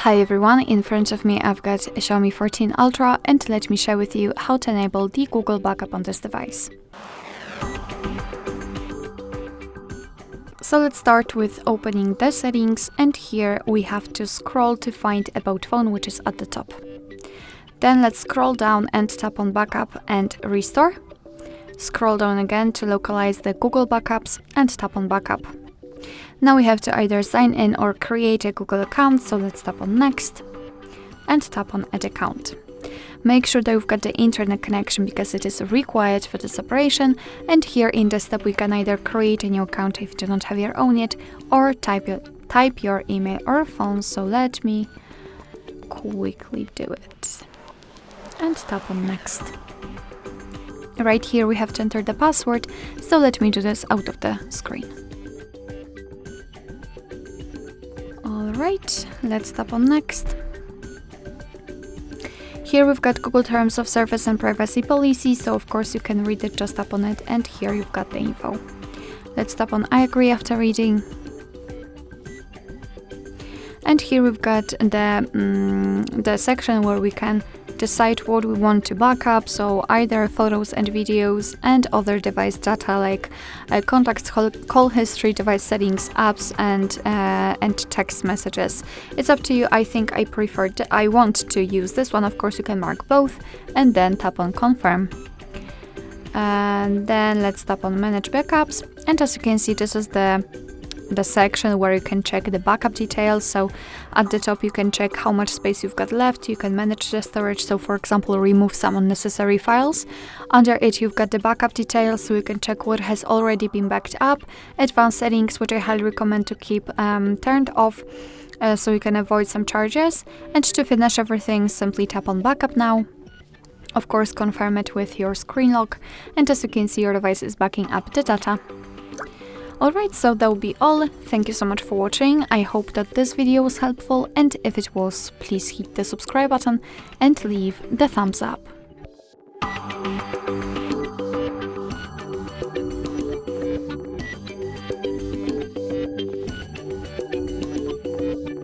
Hi everyone, in front of me I've got a Xiaomi 14 Ultra and let me share with you how to enable the Google backup on this device. So let's start with opening the settings, and here we have to scroll to find About Phone, which is at the top. Then let's scroll down and tap on Backup and Restore. Scroll down again to localize the Google backups and tap on Backup. Now we have to either sign in or create a Google account, so let's tap on Next and tap on Add Account. Make sure that you've got the internet connection because it is required for this operation, and here in this step we can either create a new account if you do not have your own yet, or type your email or phone, so let me quickly do it and tap on Next. Right here we have to enter the password, so let me do this out of the screen. Alright, let's tap on Next. Here we've got Google Terms of Service and Privacy Policy, so of course you can read it, just tap on it, and here you've got the info. Let's tap on I agree after reading. And here we've got the section where we can decide what we want to back up, so either photos and videos and other device data like contacts, call history, device settings, apps, and text messages. It's up to you. I think I want to use this one. Of course you can mark both and then tap on confirm. And then let's tap on manage backups, and as you can see, this is the section where you can check the backup details. So at the top you can check how much space you've got left, you can manage the storage, so for example remove some unnecessary files. Under it you've got the backup details, so you can check what has already been backed up, advanced settings, which I highly recommend to keep turned off, so you can avoid some charges. And to finish everything, simply tap on backup now. Of course confirm it with your screen lock, and as you can see your device is backing up the data. Alright, so that will be all. Thank you so much for watching. I hope that this video was helpful, and if it was, please hit the subscribe button and leave the thumbs up.